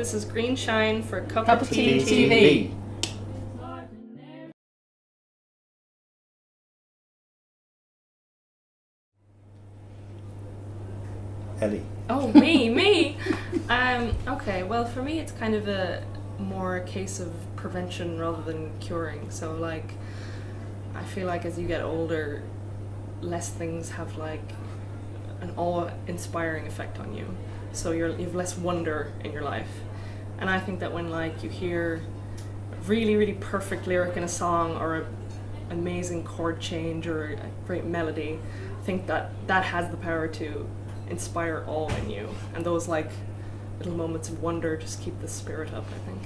This is Greenshine for Cuppa Cuppa Tea TV. Ellie. Oh, me. Okay, well, for me, it's kind of more a case of prevention rather than curing. So, like, I feel like as you get older, less things have like an awe-inspiring effect on you. So you've less wonder in your life. And I think that when like you hear a really, really perfect lyric in a song or an amazing chord change or a great melody, I think that has the power to inspire awe in you. And those like little moments of wonder just keep the spirit up, I think.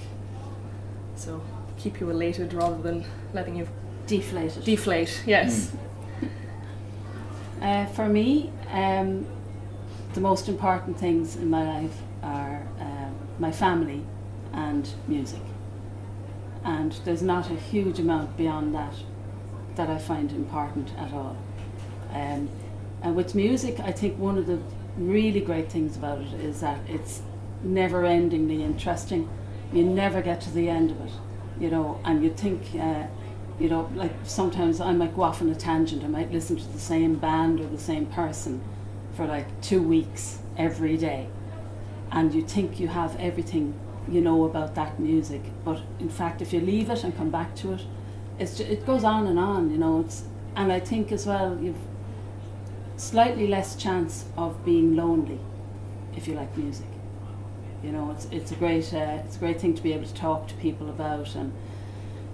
So keep you elated rather than letting you deflate, yes. For me, the most important things in my life are my family and music. And there's not a huge amount beyond that I find important at all. And with music, I think one of the really great things about it is that it's never-endingly interesting. You never get to the end of it, you know, and you think, you know, like sometimes I might go off on a tangent. I might listen to the same band or the same person for like 2 weeks every day, and you think you have everything you know about that music, but in fact if you leave it and come back to it, it goes on and on, you know. And I think as well you've slightly less chance of being lonely if you like music. You know, it's a great thing to be able to talk to people about, and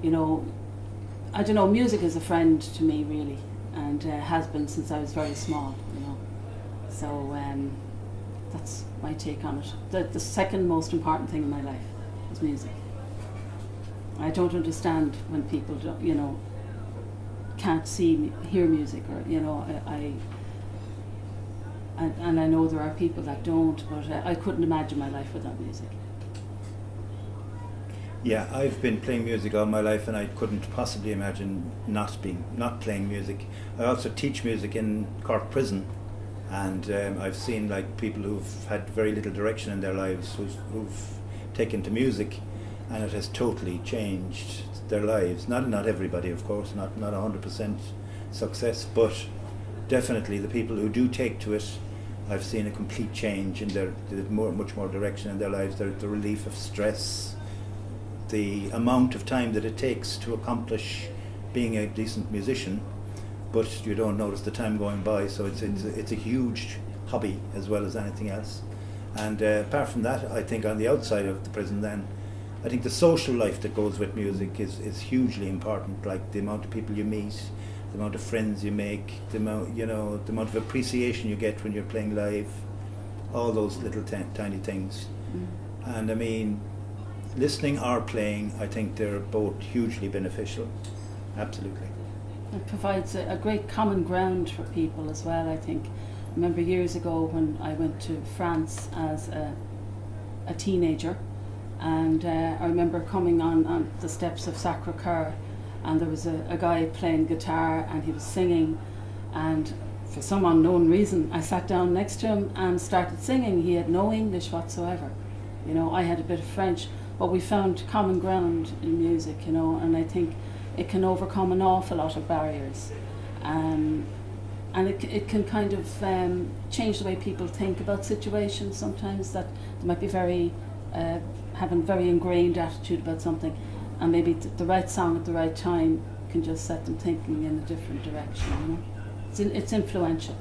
you know, I don't know, music is a friend to me really, and has been since I was very small, you know. So that's my take on it. The second most important thing in my life is music. I don't understand when people don't, you know, can't hear music, or you know, and I know there are people that don't, but I couldn't imagine my life without music. Yeah, I've been playing music all my life, and I couldn't possibly imagine not playing music. I also teach music in Cork Prison, and I've seen like people who've had very little direction in their lives who've taken to music, and it has totally changed their lives. Not everybody, of course, not 100% success, but definitely the people who do take to it, I've seen a complete change in much more direction in their lives. The relief of stress, the amount of time that it takes to accomplish being a decent musician, but you don't notice the time going by. So it's a huge hobby as well as anything else. And apart from that, I think on the outside of the prison, then I think the social life that goes with music is hugely important. Like the amount of people you meet, the amount of friends you make, the amount of appreciation you get when you're playing live, all those little tiny things. And I mean, listening or playing, I think they're both hugely beneficial. Absolutely. It provides a great common ground for people as well, I think. I remember years ago when I went to France as a teenager, and I remember coming on the steps of Sacré-Cœur, and there was a guy playing guitar and he was singing, and for some unknown reason I sat down next to him and started singing. He had no English whatsoever, you know. I had a bit of French, but we found common ground in music, you know, and I think it can overcome an awful lot of barriers, and it can kind of change the way people think about situations sometimes, that they might be having a very ingrained attitude about something, and maybe the right song at the right time can just set them thinking in a different direction, you know. It's influential,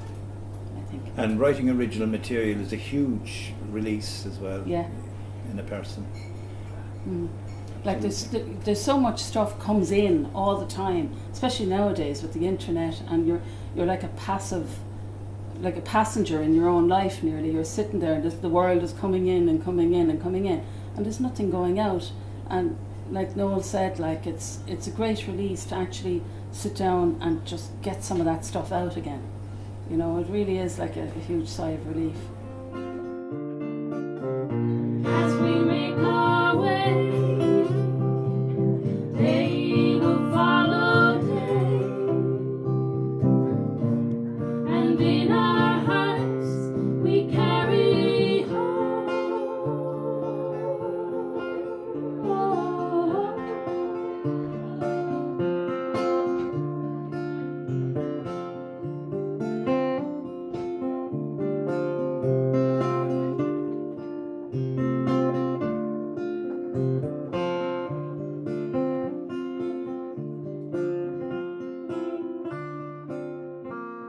I think. And writing original material is a huge release as well. Yeah. In a person. Like there's so much stuff comes in all the time, especially nowadays with the internet, and you're like a passenger in your own life nearly. You're sitting there and the world is coming in and coming in and coming in, and there's nothing going out. And like Noel said, like it's a great release to actually sit down and just get some of that stuff out again. You know, it really is like a huge sigh of relief.